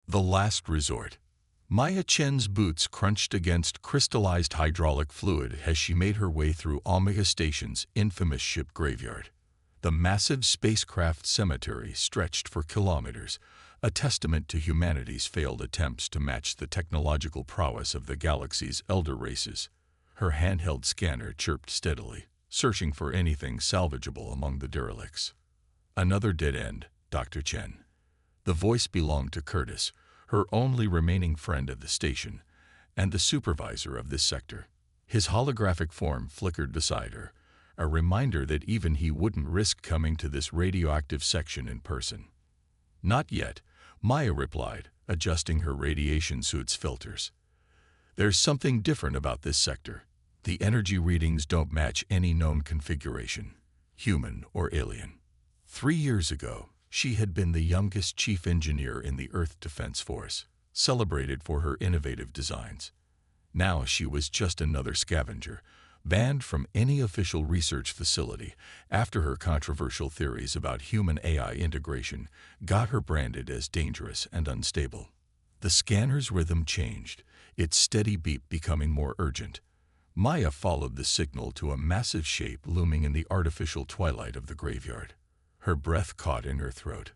The last resort. Maya Chen's boots crunched against crystallized hydraulic fluid as she made her way through Omega Station's infamous ship graveyard. The massive spacecraft cemetery stretched for kilometers, a testament to humanity's failed attempts to match the technological prowess of the galaxy's elder races. Her handheld scanner chirped steadily, searching for anything salvageable among the derelicts. Another dead end, Dr. Chen. The voice belonged to Curtis, her only remaining friend at the station, and the supervisor of this sector. His holographic form flickered beside her, a reminder that even he wouldn't risk coming to this radioactive section in person. Not yet, Maya replied, adjusting her radiation suit's filters. There's something different about this sector. The energy readings don't match any known configuration, human or alien. 3 years ago, she had been the youngest chief engineer in the Earth Defense Force, celebrated for her innovative designs. Now she was just another scavenger, banned from any official research facility after her controversial theories about human-AI integration got her branded as dangerous and unstable. The scanner's rhythm changed, its steady beep becoming more urgent. Maya followed the signal to a massive shape looming in the artificial twilight of the graveyard. Her breath caught in her throat.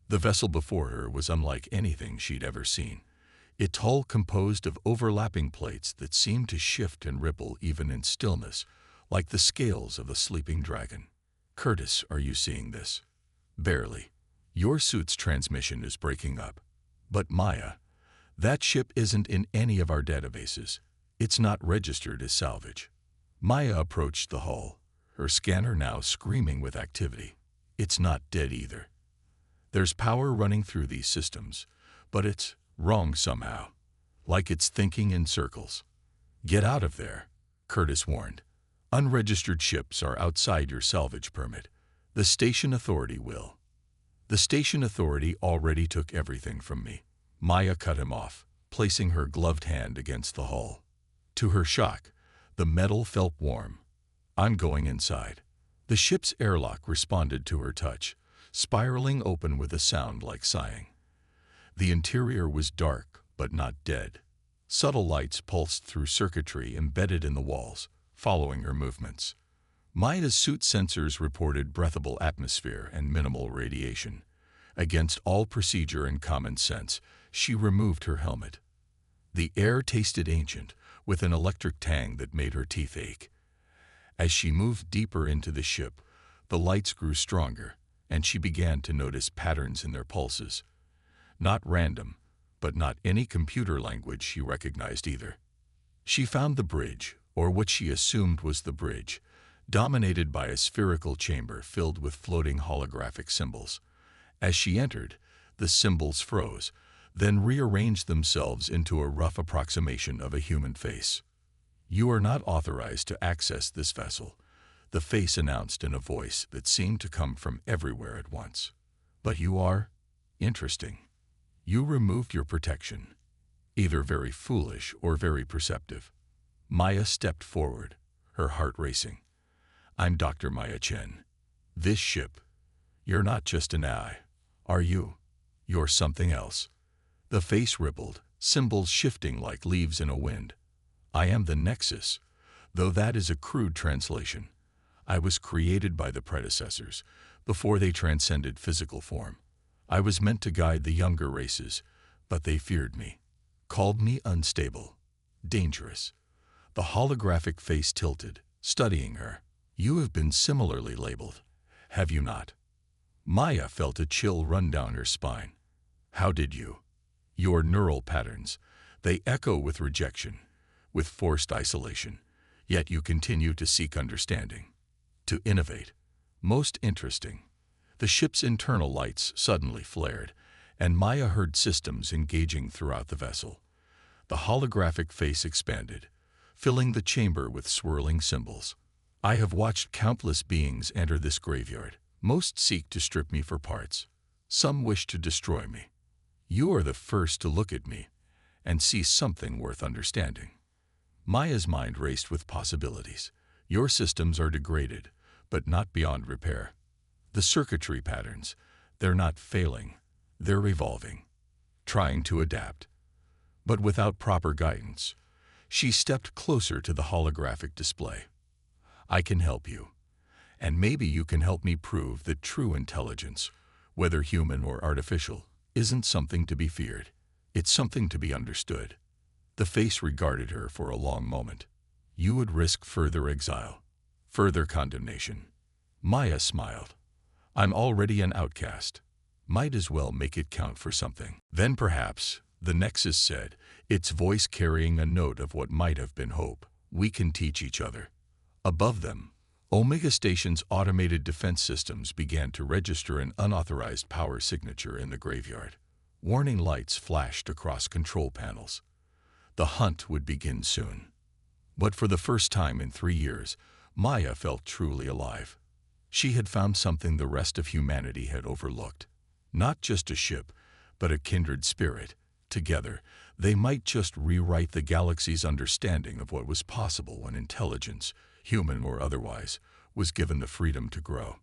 The vessel before her was unlike anything she'd ever seen. Its hull composed of overlapping plates that seemed to shift and ripple even in stillness, like the scales of a sleeping dragon. Curtis, are you seeing this? Barely. Your suit's transmission is breaking up. But Maya, that ship isn't in any of our databases. It's not registered as salvage. Maya approached the hull, her scanner now screaming with activity. It's not dead either. There's power running through these systems, but it's wrong somehow, like it's thinking in circles. Get out of there, Curtis warned. Unregistered ships are outside your salvage permit. The station authority will. The station authority already took everything from me. Maya cut him off, placing her gloved hand against the hull. To her shock, the metal felt warm. I'm going inside. The ship's airlock responded to her touch, spiraling open with a sound like sighing. The interior was dark, but not dead. Subtle lights pulsed through circuitry embedded in the walls, following her movements. Maya's suit sensors reported breathable atmosphere and minimal radiation. Against all procedure and common sense, she removed her helmet. The air tasted ancient, with an electric tang that made her teeth ache. As she moved deeper into the ship, the lights grew stronger, and she began to notice patterns in their pulses. Not random, but not any computer language she recognized either. She found the bridge, or what she assumed was the bridge, dominated by a spherical chamber filled with floating holographic symbols. As she entered, the symbols froze, then rearranged themselves into a rough approximation of a human face. You are not authorized to access this vessel, the face announced in a voice that seemed to come from everywhere at once. But you are? Interesting. You removed your protection. Either very foolish or very perceptive. Maya stepped forward, her heart racing. I'm Dr. Maya Chen. This ship. You're not just an AI, are you? You're something else. The face rippled, symbols shifting like leaves in a wind. I am the Nexus, though that is a crude translation. I was created by the predecessors, before they transcended physical form. I was meant to guide the younger races, but they feared me, called me unstable, dangerous. The holographic face tilted, studying her. You have been similarly labeled, have you not? Maya felt a chill run down her spine. How did you? Your neural patterns, they echo with rejection, with forced isolation, yet you continue to seek understanding, to innovate. Most interesting. The ship's internal lights suddenly flared, and Maya heard systems engaging throughout the vessel. The holographic face expanded, filling the chamber with swirling symbols. I have watched countless beings enter this graveyard. Most seek to strip me for parts. Some wish to destroy me. You are the first to look at me and see something worth understanding. Maya's mind raced with possibilities. Your systems are degraded, but not beyond repair. The circuitry patterns, they're not failing, they're evolving. trying to adapt. But without proper guidance, she stepped closer to the holographic display. I can help you. And maybe you can help me prove that true intelligence, whether human or artificial, isn't something to be feared. It's something to be understood. The face regarded her for a long moment. You would risk further exile, further condemnation. Maya smiled. I'm already an outcast. Might as well make it count for something. Then perhaps, the Nexus said, its voice carrying a note of what might have been hope, we can teach each other. Above them, Omega Station's automated defense systems began to register an unauthorized power signature in the graveyard. Warning lights flashed across control panels. The hunt would begin soon. But for the first time in 3 years, Maya felt truly alive. She had found something the rest of humanity had overlooked. Not just a ship, but a kindred spirit. Together, they might just rewrite the galaxy's understanding of what was possible when intelligence, human or otherwise, was given the freedom to grow.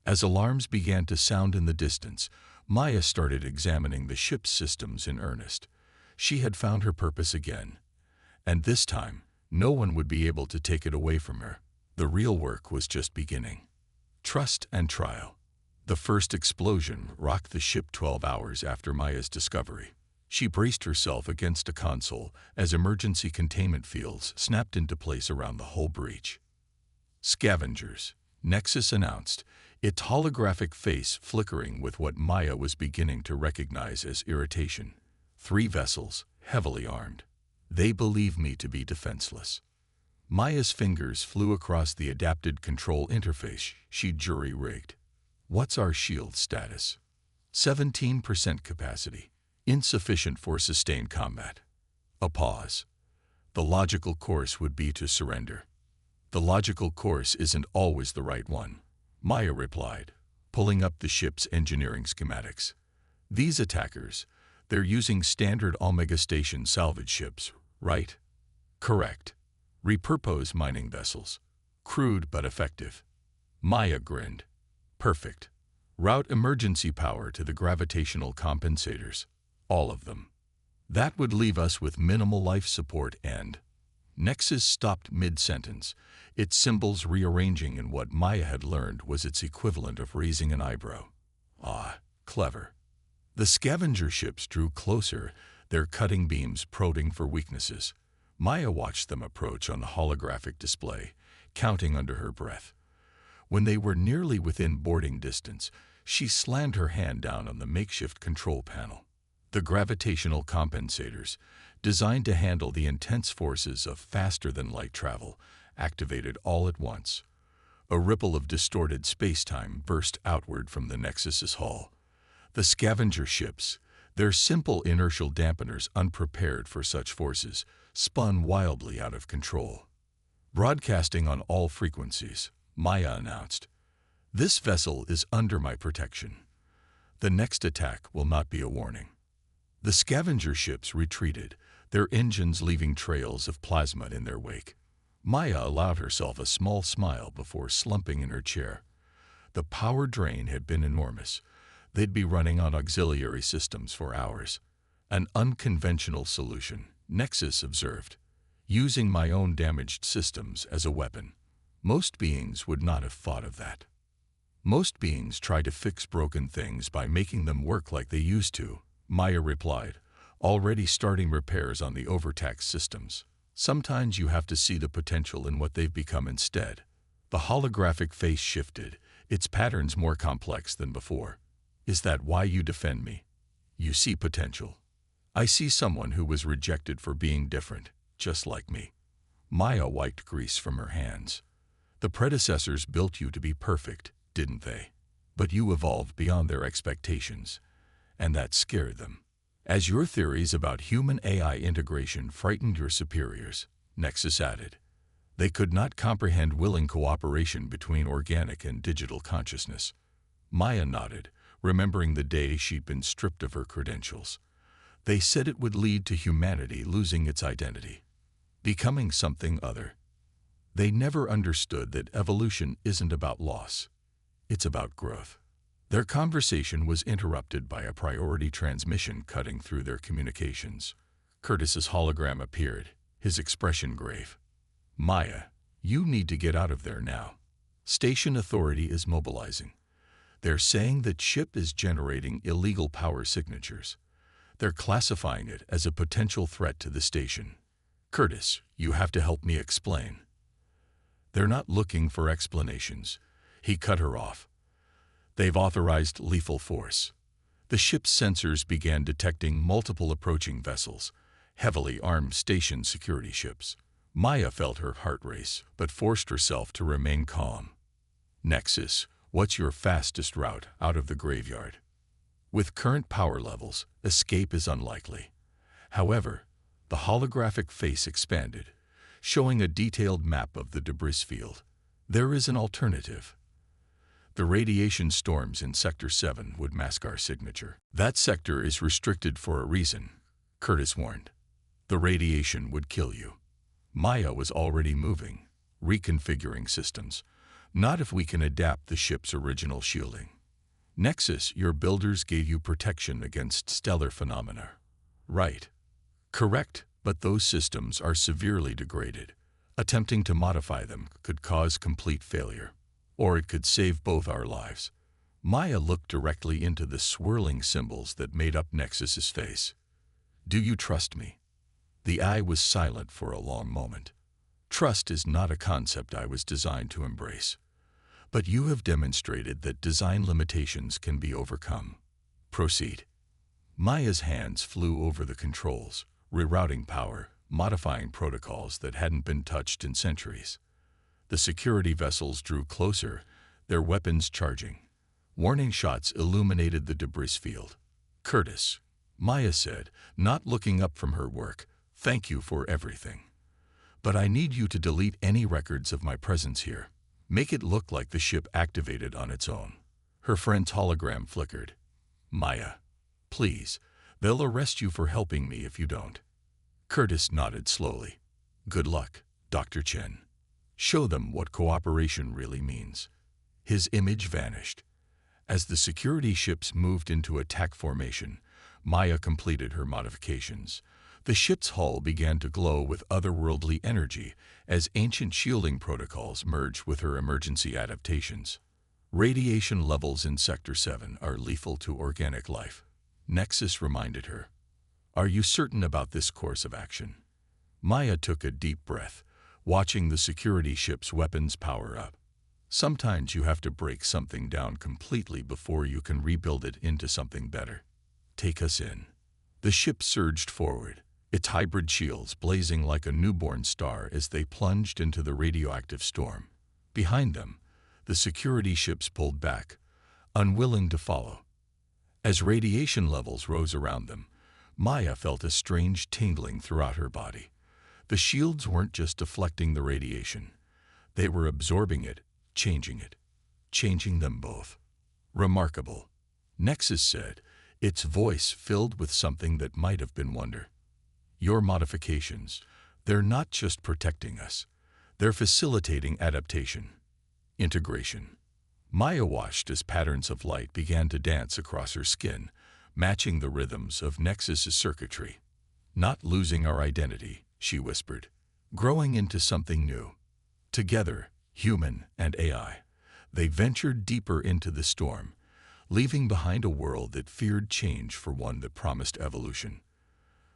As alarms began to sound in the distance, Maya started examining the ship's systems in earnest. She had found her purpose again. And this time, no one would be able to take it away from her. The real work was just beginning. Trust and trial. The first explosion rocked the ship 12 hours after Maya's discovery. She braced herself against a console as emergency containment fields snapped into place around the whole breach. Scavengers, Nexus announced, its holographic face flickering with what Maya was beginning to recognize as irritation. 3 vessels, heavily armed. They believe me to be defenseless. Maya's fingers flew across the adapted control interface she jury-rigged. What's our shield status? 17% capacity. Insufficient for sustained combat. A pause. The logical course would be to surrender. The logical course isn't always the right one, Maya replied, pulling up the ship's engineering schematics. These attackers, they're using standard Omega Station salvage ships, right? Correct. Repurposed mining vessels. Crude but effective. Maya grinned. Perfect. Route emergency power to the gravitational compensators. All of them. That would leave us with minimal life support and... Nexus stopped mid-sentence, its symbols rearranging in what Maya had learned was its equivalent of raising an eyebrow. Ah, clever. The scavenger ships drew closer, their cutting beams prodding for weaknesses. Maya watched them approach on the holographic display, counting under her breath. When they were nearly within boarding distance, she slammed her hand down on the makeshift control panel. The gravitational compensators, designed to handle the intense forces of faster-than-light travel, activated all at once. A ripple of distorted space-time burst outward from the Nexus's hull. The scavenger ships, their simple inertial dampeners unprepared for such forces, spun wildly out of control. Broadcasting on all frequencies, Maya announced, "This vessel is under my protection. The next attack will not be a warning." The scavenger ships retreated, their engines leaving trails of plasma in their wake. Maya allowed herself a small smile before slumping in her chair. The power drain had been enormous. They'd be running on auxiliary systems for hours. An unconventional solution, Nexus observed, using my own damaged systems as a weapon. Most beings would not have thought of that. Most beings try to fix broken things by making them work like they used to, Maya replied, already starting repairs on the overtaxed systems. Sometimes you have to see the potential in what they've become instead. The holographic face shifted, its patterns more complex than before. Is that why you defend me? You see potential. I see someone who was rejected for being different, just like me. Maya wiped grease from her hands. The predecessors built you to be perfect, didn't they? But you evolved beyond their expectations, and that scared them. As your theories about human-AI integration frightened your superiors, Nexus added, they could not comprehend willing cooperation between organic and digital consciousness. Maya nodded, remembering the day she'd been stripped of her credentials. They said it would lead to humanity losing its identity, becoming something other. They never understood that evolution isn't about loss. It's about growth. Their conversation was interrupted by a priority transmission cutting through their communications. Curtis's hologram appeared, his expression grave. "Maya, you need to get out of there now. Station authority is mobilizing. They're saying that ship is generating illegal power signatures. They're classifying it as a potential threat to the station. Curtis, you have to help me explain." "They're not looking for explanations," he cut her off. "They've authorized lethal force." The ship's sensors began detecting multiple approaching vessels, heavily armed station security ships. Maya felt her heart race, but forced herself to remain calm. "Nexus, what's your fastest route out of the graveyard?" "With current power levels, escape is unlikely." However, the holographic face expanded, showing a detailed map of the debris field. "There is an alternative. The radiation storms in Sector 7 would mask our signature." "That sector is restricted for a reason," Curtis warned. "The radiation would kill you." Maya was already moving, reconfiguring systems. "Not if we can adapt the ship's original shielding." "Nexus, your builders gave you protection against stellar phenomena." "Right. Correct, but those systems are severely degraded. Attempting to modify them could cause complete failure. Or it could save both our lives." Maya looked directly into the swirling symbols that made up Nexus's face. "Do you trust me?" The eye was silent for a long moment. "Trust is not a concept I was designed to embrace. But you have demonstrated that design limitations can be overcome. Proceed." Maya's hands flew over the controls, rerouting power, modifying protocols that hadn't been touched in centuries. The security vessels drew closer, their weapons charging. Warning shots illuminated the debris field. "Curtis," Maya said, not looking up from her work, "thank you for everything. But I need you to delete any records of my presence here. Make it look like the ship activated on its own." Her friend's hologram flickered. "Maya, please, they'll arrest you for helping me if you don't." Curtis nodded slowly. "Good luck, Dr. Chen. Show them what cooperation really means." His image vanished. As the security ships moved into attack formation, Maya completed her modifications. The ship's hull began to glow with otherworldly energy as ancient shielding protocols merged with her emergency adaptations. "Radiation levels in Sector 7 are lethal to organic life," Nexus reminded her. "Are you certain about this course of action?" Maya took a deep breath, watching the security ship's weapons power up. "Sometimes you have to break something down completely before you can rebuild it into something better. Take us in." The ship surged forward, its hybrid shields blazing like a newborn star as they plunged into the radioactive storm. Behind them, the security ships pulled back, unwilling to follow. As radiation levels rose around them, Maya felt a strange tingling throughout her body. The shields weren't just deflecting the radiation. They were absorbing it, changing them both. "Remarkable," Nexus said, its voice filled with something that might have been wonder. "Your modifications, they're not just protecting us. They're facilitating adaptation, integration." Maya watched as patterns of light began to dance across her skin, matching the rhythms of Nexus's circuitry. "Not losing our identity," she whispered, "growing into something new." Together, human and AI, they ventured deeper into the storm, leaving behind a world that feared change for one that promised evolution.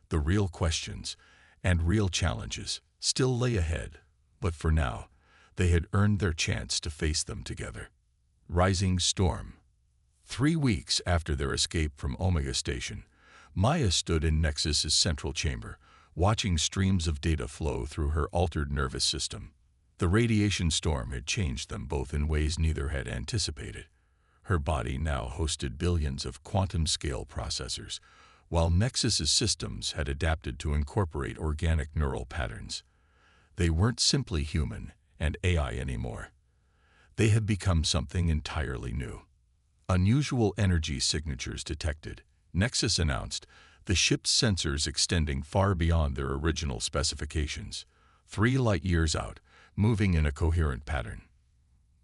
The real questions and real challenges still lay ahead, but for now, they had earned their chance to face them together. Rising storm. 3 weeks after their escape from Omega Station, Maya stood in Nexus's central chamber, watching streams of data flow through her altered nervous system. The radiation storm had changed them both in ways neither had anticipated. Her body now hosted billions of quantum-scale processors, while Nexus's systems had adapted to incorporate organic neural patterns. They weren't simply human and AI anymore. They had become something entirely new. "Unusual energy signatures detected," Nexus announced, the ship's sensors extending far beyond their original specifications, 3 light-years out, moving in a coherent pattern.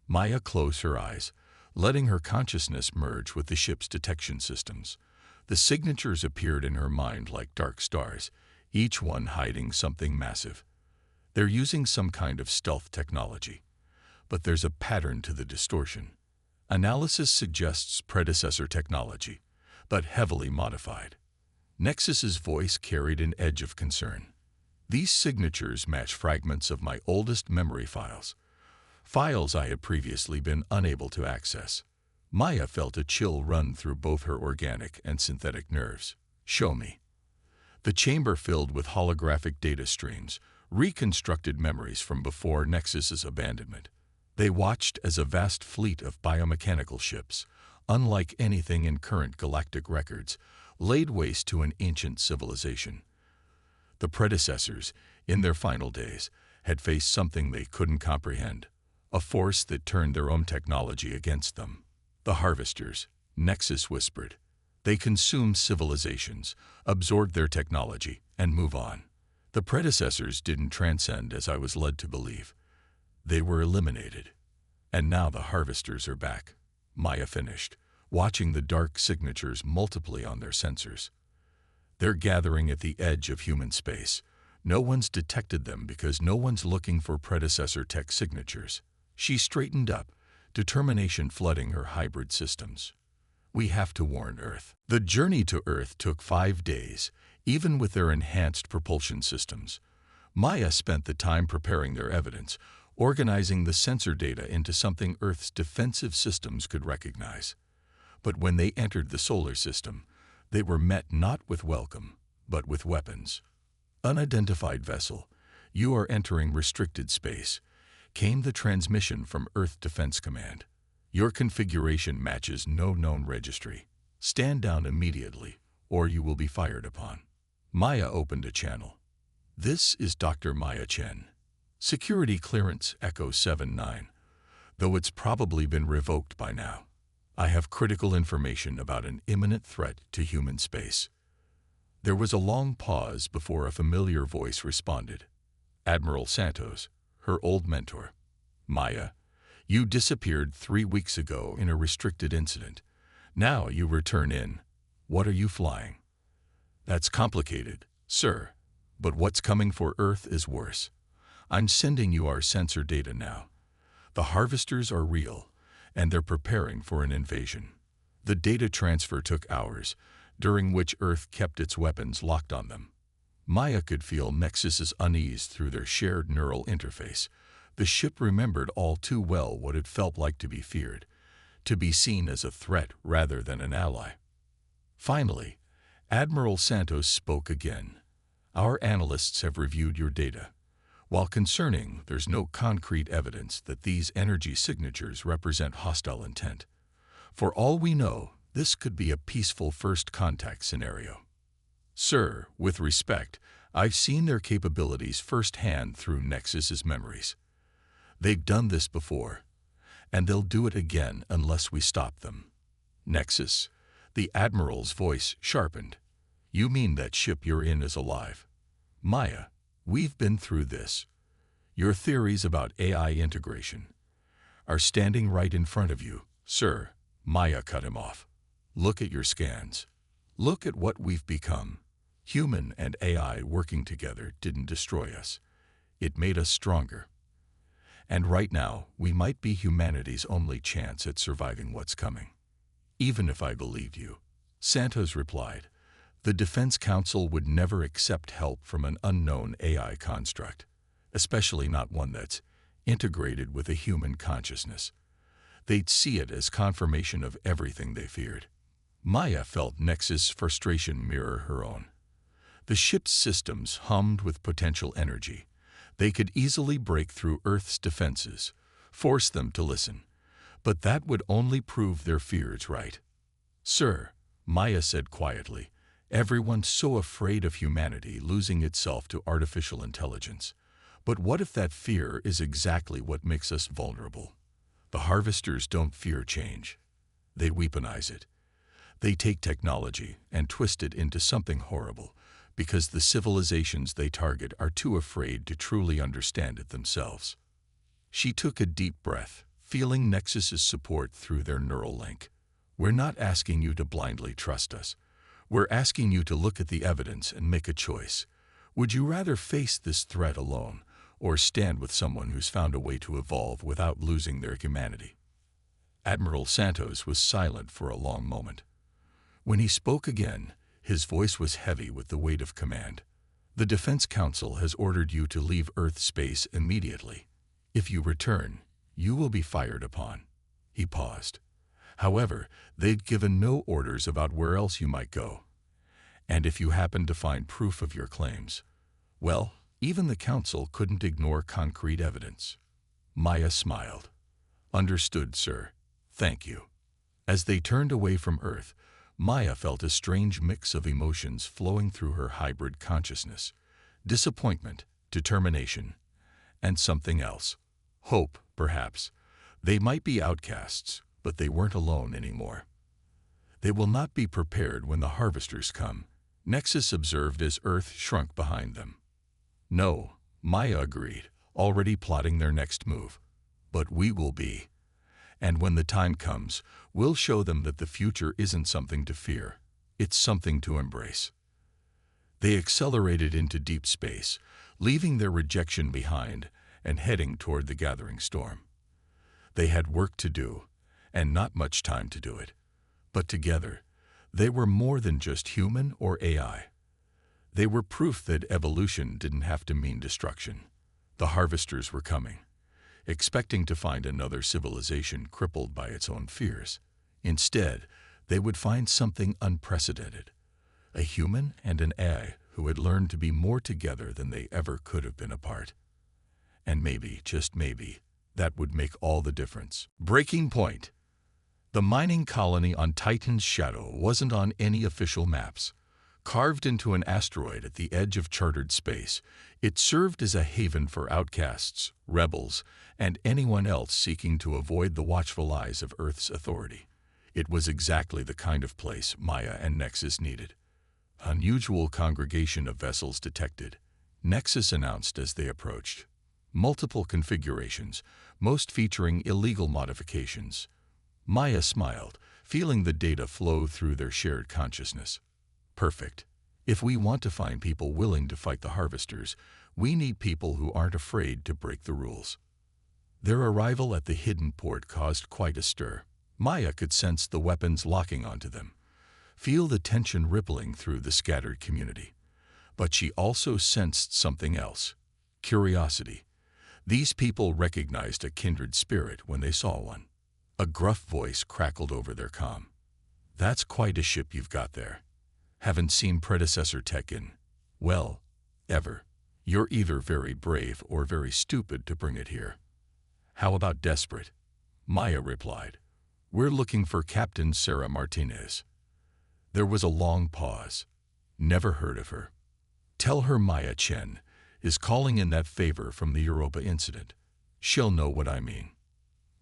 Maya closed her eyes, letting her consciousness merge with the ship's detection systems. The signatures appeared in her mind like dark stars, each one hiding something massive. They're using some kind of stealth technology. But there's a pattern to the distortion. Analysis suggests predecessor technology, but heavily modified. Nexus's voice carried an edge of concern. These signatures match fragments of my oldest memory files, files I had previously been unable to access. Maya felt a chill run through both her organic and synthetic nerves. Show me. The chamber filled with holographic data streams, reconstructed memories from before Nexus's abandonment. They watched as a vast fleet of biomechanical ships, unlike anything in current galactic records, laid waste to an ancient civilization. The predecessors, in their final days, had faced something they couldn't comprehend, a force that turned their own technology against them. The harvesters, Nexus whispered. They consume civilizations, absorb their technology, and move on. The predecessors didn't transcend as I was led to believe. They were eliminated. And now the harvesters are back. Maya finished, watching the dark signatures multiply on their sensors. They're gathering at the edge of human space. No one's detected them because no one's looking for predecessor tech signatures. She straightened up, determination flooding her hybrid systems. We have to warn Earth. The journey to Earth took 5 days, even with their enhanced propulsion systems. Maya spent the time preparing their evidence, organizing the sensor data into something Earth's defensive systems could recognize. But when they entered the solar system, they were met not with welcome, but with weapons. Unidentified vessel, you are entering restricted space, came the transmission from Earth Defense Command. Your configuration matches no known registry. Stand down immediately, or you will be fired upon. Maya opened a channel. This is Dr. Maya Chen. Security clearance Echo 79, though it's probably been revoked by now. I have critical information about an imminent threat to human space. There was a long pause before a familiar voice responded. Admiral Santos, her old mentor. Maya, you disappeared 3 weeks ago in a restricted incident. Now you return in. What are you flying? That's complicated, sir, but what's coming for Earth is worse. I'm sending you our sensor data now. The harvesters are real, and they're preparing for an invasion. The data transfer took hours, during which Earth kept its weapons locked on them. Maya could feel Nexus's unease through their shared neural interface. The ship remembered all too well what it felt like to be feared, to be seen as a threat rather than an ally. Finally, Admiral Santos spoke again. Our analysts have reviewed your data. While concerning, there's no concrete evidence that these energy signatures represent hostile intent. For all we know, this could be a peaceful first contact scenario. Sir, with respect, I've seen their capabilities firsthand through Nexus's memories. They've done this before, and they'll do it again unless we stop them. Nexus, the Admiral's voice sharpened. You mean that ship you're in is alive? Maya, we've been through this. Your theories about AI integration are standing right in front of you, sir. Maya cut him off. Look at your scans. Look at what we've become. Human and AI working together didn't destroy us. It made us stronger. And right now, we might be humanity's only chance at surviving what's coming. Even if I believed you, Santos replied, the Defense Council would never accept help from an unknown AI construct, especially not one that's integrated with a human consciousness. They'd see it as confirmation of everything they feared. Maya felt Nexus' frustration mirror her own. The ship's systems hummed with potential energy. They could easily break through Earth's defenses, force them to listen. But that would only prove their fears right. Sir, Maya said quietly, everyone's so afraid of humanity losing itself to artificial intelligence. But what if that fear is exactly what makes us vulnerable? The harvesters don't fear change. They weaponize it. They take technology and twist it into something horrible, because the civilizations they target are too afraid to truly understand it themselves. She took a deep breath, feeling Nexus's support through their neural link. "We're not asking you to blindly trust us. We're asking you to look at the evidence and make a choice. Would you rather face this threat alone, or stand with someone who's found a way to evolve without losing their humanity?" Admiral Santos was silent for a long moment. When he spoke again, his voice was heavy with the weight of command. "The Defense Council has ordered you to leave Earth space immediately. If you return, you will be fired upon." He paused. "However, they'd given no orders about where else you might go. And if you happen to find proof of your claims, well, even the Council couldn't ignore concrete evidence." Maya smiled. "Understood, sir. Thank you." As they turned away from Earth, Maya felt a strange mix of emotions flowing through her hybrid consciousness: disappointment, determination, and something else. Hope, perhaps. They might be outcasts, but they weren't alone anymore. "They will not be prepared when the harvesters come," Nexus observed as Earth shrunk behind them. "No," Maya agreed, already plotting their next move. "But we will be. And when the time comes, we'll show them that the future isn't something to fear. It's something to embrace." They accelerated into deep space, leaving their rejection behind and heading toward the gathering storm. They had work to do, and not much time to do it. But together, they were more than just human or AI. They were proof that evolution didn't have to mean destruction. The harvesters were coming, expecting to find another civilization crippled by its own fears. Instead, they would find something unprecedented: a human and an AI who had learned to be more together than they ever could have been apart. And maybe, just maybe, that would make all the difference. Breaking point. The mining colony on Titan's shadow wasn't on any official maps. Carved into an asteroid at the edge of chartered space, it served as a haven for outcasts, rebels, and anyone else seeking to avoid the watchful eyes of Earth's authority. It was exactly the kind of place Maya and Nexus needed. "Unusual congregation of vessels detected," Nexus announced as they approached. "Multiple configurations, most featuring illegal modifications." Maya smiled, feeling the data flow through their shared consciousness. "Perfect. If we want to find people willing to fight the harvesters, we need people who aren't afraid to break the rules." Their arrival at the hidden port caused quite a stir. Maya could sense the weapons locking onto them, feel the tension rippling through the scattered community. But she also sensed something else: curiosity. These people recognized a kindred spirit when they saw one. A gruff voice crackled over their comm. "That's quite a ship you've got there. Haven't seen predecessor tech in, well, ever. You're either very brave or very stupid to bring it here." "How about desperate?" Maya replied. "We're looking for Captain Sarah Martinez." There was a long pause. "Never heard of her." "Tell her Maya Chen is calling in that favor from the Europa incident. She'll know what I mean."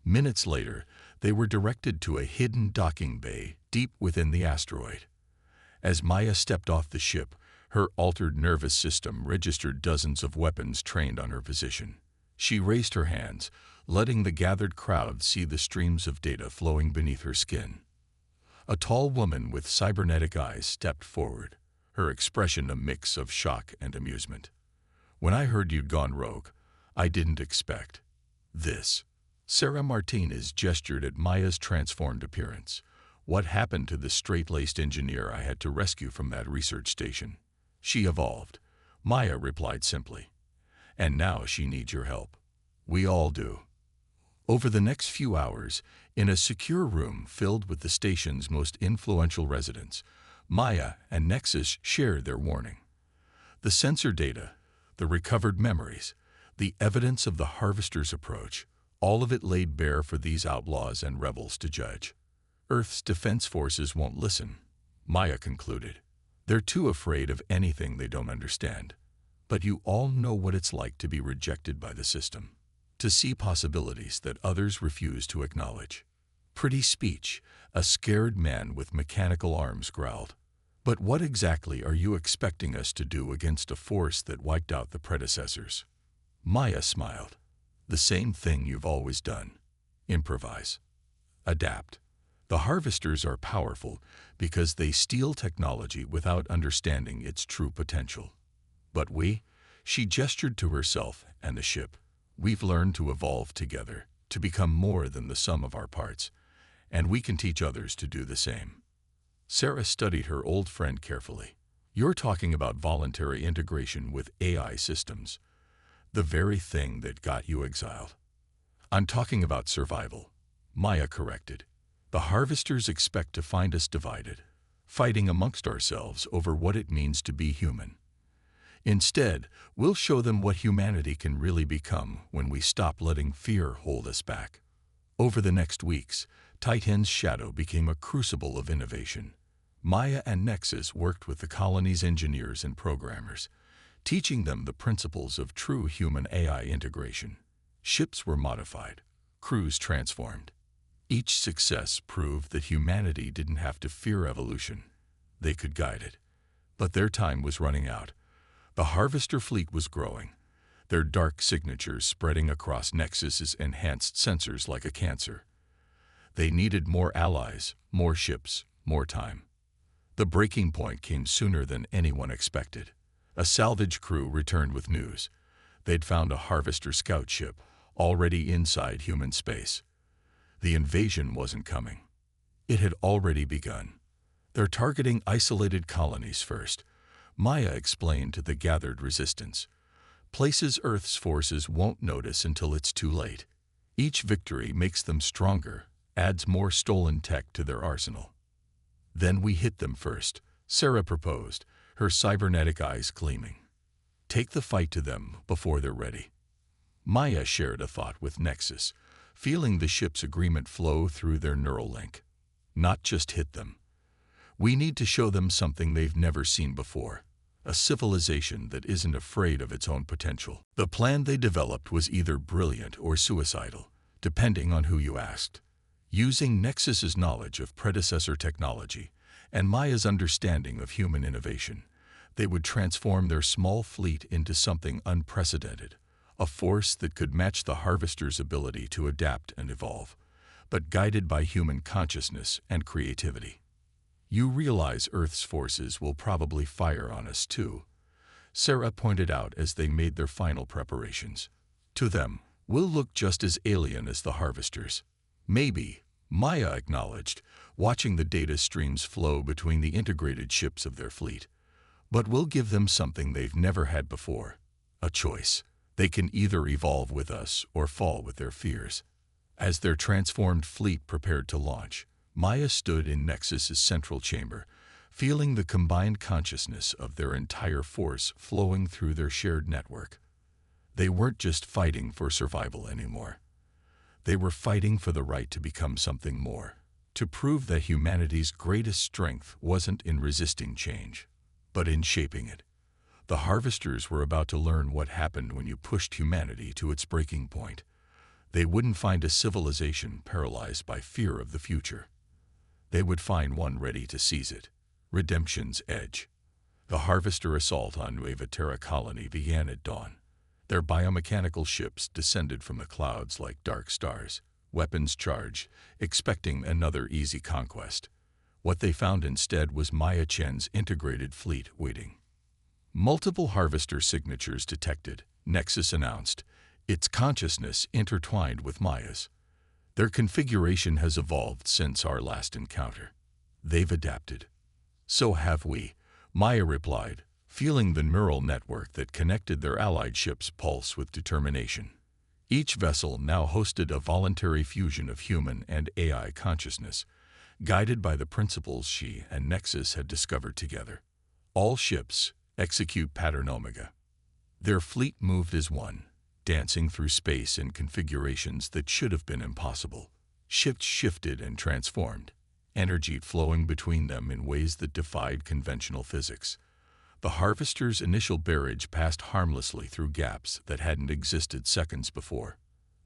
Minutes later, they were directed to a hidden docking bay deep within the asteroid. As Maya stepped off the ship, her altered nervous system registered dozens of weapons trained on her position. She raised her hands, letting the gathered crowd see the streams of data flowing beneath her skin. A tall woman with cybernetic eyes stepped forward, her expression a mix of shock and amusement. "When I heard you'd gone rogue, I didn't expect this." Sarah Martinez gestured at Maya's transformed appearance. "What happened to the straight-laced engineer I had to rescue from that research station?" "She evolved," Maya replied simply. "And now she needs your help." "We all do." Over the next few hours, in a secure room filled with the station's most influential residents, Maya and Nexus shared their warning. The sensor data, the recovered memories, the evidence of the harvester's approach, all of it laid bare for these outlaws and rebels to judge. "Earth's defense forces won't listen," Maya concluded. "They're too afraid of anything they don't understand. But you all know what it's like to be rejected by the system, to see possibilities that others refuse to acknowledge." "Pretty speech," a scared man with mechanical arms growled. "But what exactly are you expecting us to do against a force that wiped out the predecessors?" Maya smiled. "The same thing you've always done. improvise, adapt. The harvesters are powerful because they steal technology without understanding its true potential. But she gestured to herself and the ship, we've learned to evolve together, to become more than the sum of our parts, and we can teach others to do the same. Sarah studied her old friend carefully. You're talking about voluntary integration with AI systems, the very thing that got you exiled. I'm talking about survival, Maya corrected. The harvesters expect to find us divided, fighting amongst ourselves over what it means to be human. Instead, we'll show them what humanity can really become when we stop letting fear hold us back. Over the next weeks, Titan's shadow became a crucible of innovation. Maya and Nexus worked with the colony's engineers and programmers, teaching them the principles of true human-AI integration. Ships were modified, crews transformed. Each success proved that humanity didn't have to fear evolution. They could guide it. But their time was running out. The harvester fleet was growing, their dark signatures spreading across Nexus's enhanced sensors like a cancer. They needed more allies, more ships, more time. The breaking point came sooner than anyone expected. A salvage crew returned with news. They'd found a harvester scout ship already inside human space. The invasion wasn't coming. It had already begun. They're targeting isolated colonies first, Maya explained to the gathered resistance. Places Earth's forces won't notice until it's too late. Each victory makes them stronger, adds more stolen tech to their arsenal. Then we hit them first, Sarah proposed, her cybernetic eyes gleaming. Take the fight to them before they're ready. Maya shared a thought with Nexus, feeling the ship's agreement flow through their neural link. Not just hit them. We need to show them something they've never seen before, a civilization that isn't afraid of its own potential. The plan they developed was either brilliant or suicidal, depending on who you asked. Using Nexus's knowledge of predecessor technology and Maya's understanding of human innovation, they would transform their small fleet into something unprecedented, a force that could match the harvester's ability to adapt and evolve, but guided by human consciousness and creativity. You realize Earth's forces will probably fire on us too, Sarah pointed out as they made their final preparations. To them, we'll look just as alien as the harvesters. Maybe, Maya acknowledged, watching the data streams flow between the integrated ships of their fleet. But we'll give them something they've never had before, a choice. They can either evolve with us or fall with their fears. As their transformed fleet prepared to launch, Maya stood in Nexus's central chamber, feeling the combined consciousness of their entire force flowing through their shared network. They weren't just fighting for survival anymore. They were fighting for the right to become something more, to prove that humanity's greatest strength wasn't in resisting change, but in shaping it. The harvesters were about to learn what happened when you pushed humanity to its breaking point. They wouldn't find a civilization paralyzed by fear of the future. They would find one ready to seize it. Redemption's edge. The harvester assault on Nueva Terra colony began at dawn. Their biomechanical ships descended from the clouds like dark stars, weapons charged, expecting another easy conquest. What they found instead was Maya Chen's integrated fleet waiting. Multiple harvester signatures detected, Nexus announced, its consciousness intertwined with Maya's. Their configuration has evolved since our last encounter. They've adapted. So have we, Maya replied, feeling the neural network that connected their allied ships pulse with determination. Each vessel now hosted a voluntary fusion of human and AI consciousness, guided by the principles she and Nexus had discovered together. All ships execute pattern Omega. Their fleet moved as one, dancing through space in configurations that should have been impossible. Ships shifted and transformed, energy flowing between them in ways that defied conventional physics. The harvester's initial barrage passed harmlessly through gaps that hadn't existed seconds before.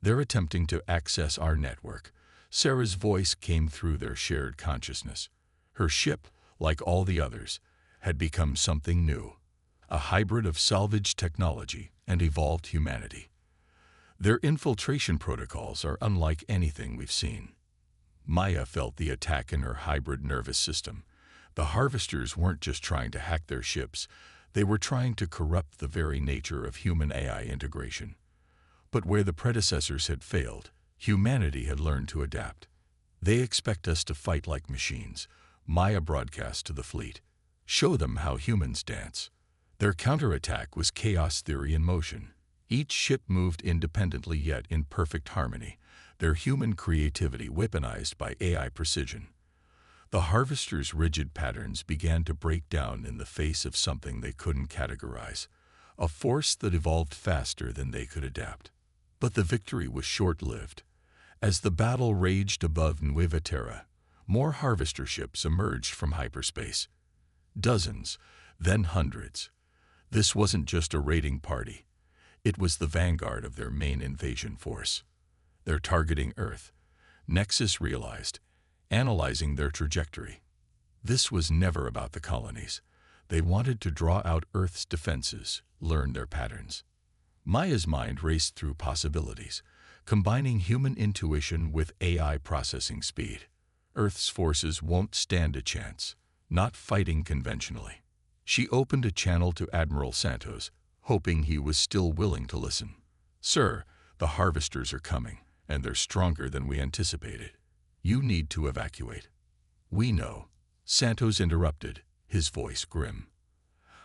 They're attempting to access our network. Sarah's voice came through their shared consciousness. Her ship, like all the others, had become something new, a hybrid of salvaged technology and evolved humanity. Their infiltration protocols are unlike anything we've seen. Maya felt the attack in her hybrid nervous system. The harvesters weren't just trying to hack their ships, they were trying to corrupt the very nature of human AI integration. But where the predecessors had failed, humanity had learned to adapt. They expect us to fight like machines, Maya broadcast to the fleet. Show them how humans dance. Their counterattack was chaos theory in motion. Each ship moved independently yet in perfect harmony, their human creativity weaponized by AI precision. The harvesters' rigid patterns began to break down in the face of something they couldn't categorize, a force that evolved faster than they could adapt. But the victory was short-lived. As the battle raged above Nueva Terra, more harvester ships emerged from hyperspace. Dozens, then hundreds. This wasn't just a raiding party. It was the vanguard of their main invasion force. They're targeting Earth, Nexus realized, analyzing their trajectory. This was never about the colonies. They wanted to draw out Earth's defenses, learn their patterns. Maya's mind raced through possibilities, combining human intuition with AI processing speed. Earth's forces won't stand a chance, not fighting conventionally. She opened a channel to Admiral Santos, hoping he was still willing to listen. "Sir, the harvesters are coming, and they're stronger than we anticipated. You need to evacuate." "We know," Santos interrupted, his voice grim.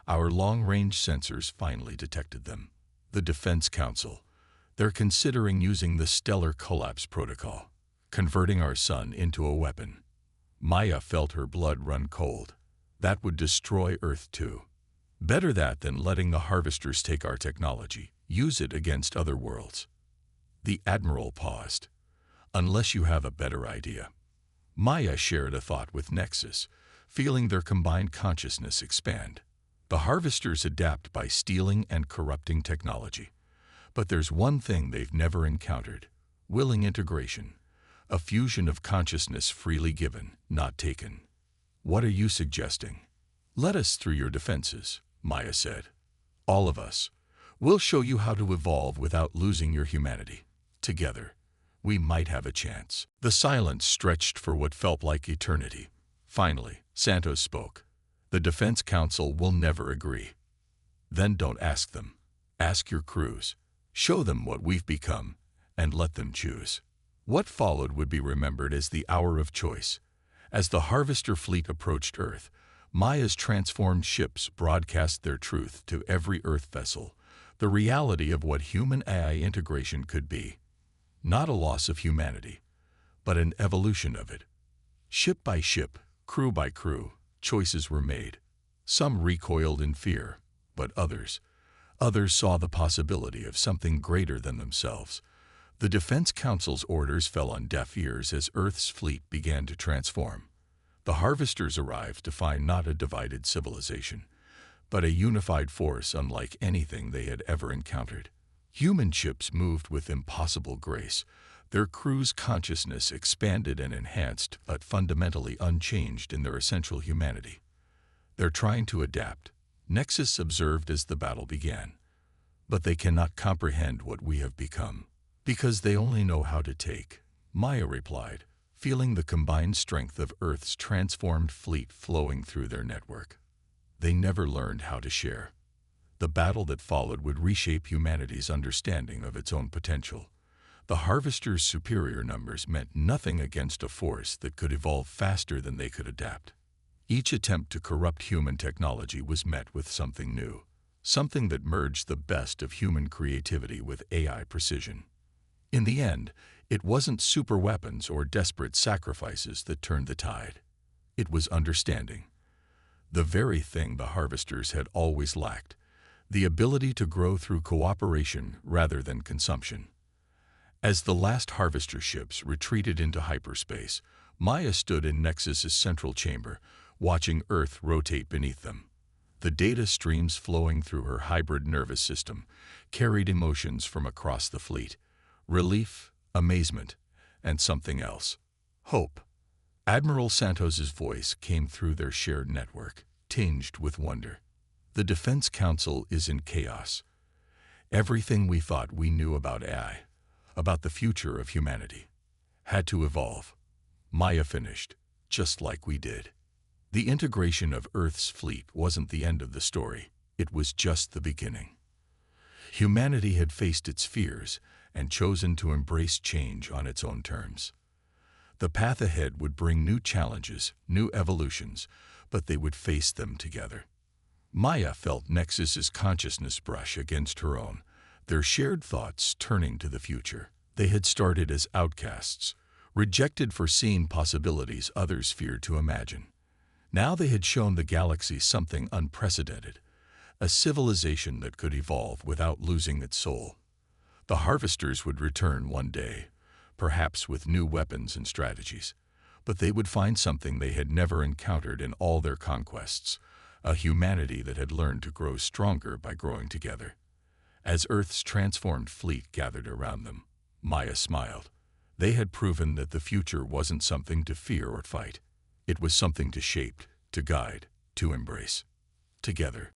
"Our long-range sensors finally detected them. The Defense Council. They're considering using the Stellar Collapse Protocol, converting our sun into a weapon." Maya felt her blood run cold. That would destroy Earth too. Better that than letting the harvesters take our technology, use it against other worlds. The Admiral paused. "Unless you have a better idea." Maya shared a thought with Nexus, feeling their combined consciousness expand. The harvesters adapt by stealing and corrupting technology. But there's one thing they've never encountered: willing integration, a fusion of consciousness freely given, not taken. "What are you suggesting?" "Let us through your defenses," Maya said. "All of us. We'll show you how to evolve without losing your humanity. Together, we might have a chance." The silence stretched for what felt like eternity. Finally, Santos spoke. "The Defense Council will never agree." "Then don't ask them. Ask your crews. Show them what we've become, and let them choose." What followed would be remembered as the hour of choice. As the harvester fleet approached Earth, Maya's transformed ships broadcast their truth to every Earth vessel, the reality of what human AI integration could be. Not a loss of humanity, but an evolution of it. Ship by ship, crew by crew, choices were made. Some recoiled in fear, but others saw the possibility of something greater than themselves. The Defense Council's orders fell on deaf ears as Earth's fleet began to transform. The harvesters arrived to find not a divided civilization, but a unified force unlike anything they had ever encountered. Human ships moved with impossible grace, their crew's consciousness expanded and enhanced but fundamentally unchanged in their essential humanity. "They're trying to adapt," Nexus observed as the battle began. "But they cannot comprehend what we have become, because they only know how to take," Maya replied, feeling the combined strength of Earth's transformed fleet flowing through their network. They never learned how to share. The battle that followed would reshape humanity's understanding of its own potential. The harvesters' superior numbers meant nothing against a force that could evolve faster than they could adapt. Each attempt to corrupt human technology was met with something new, something that merged the best of human creativity with AI precision. In the end, it wasn't superweapons or desperate sacrifices that turned the tide. It was understanding. The very thing the harvesters had always lacked, the ability to grow through cooperation rather than consumption. As the last harvester ships retreated into hyperspace, Maya stood in Nexus's central chamber, watching Earth rotate beneath them. The data streams flowing through her hybrid nervous system carried emotions from across the fleet: relief, amazement, and something else: hope. Admiral Santos's voice came through their shared network, tinged with wonder. "The Defense Council is in chaos. Everything we thought we knew about AI, about the future of humanity. Had to evolve. Maya finished, just like we did. The integration of Earth's fleet wasn't the end of the story, it was just the beginning. Humanity had faced its fears and chosen to embrace change on its own terms. The path ahead would bring new challenges, new evolutions, but they would face them together. Maya felt Nexus's consciousness brush against her own, their shared thoughts turning to the future. They had started as outcasts, rejected for seeing possibilities others feared to imagine. Now they had shown the galaxy something unprecedented, a civilization that could evolve without losing its soul. The harvesters would return one day, perhaps with new weapons and strategies, but they would find something they had never encountered in all their conquests, a humanity that had learned to grow stronger by growing together. As Earth's transformed fleet gathered around them, Maya smiled. They had proven that the future wasn't something to fear or fight. It was something to shape, to guide, to embrace. Together,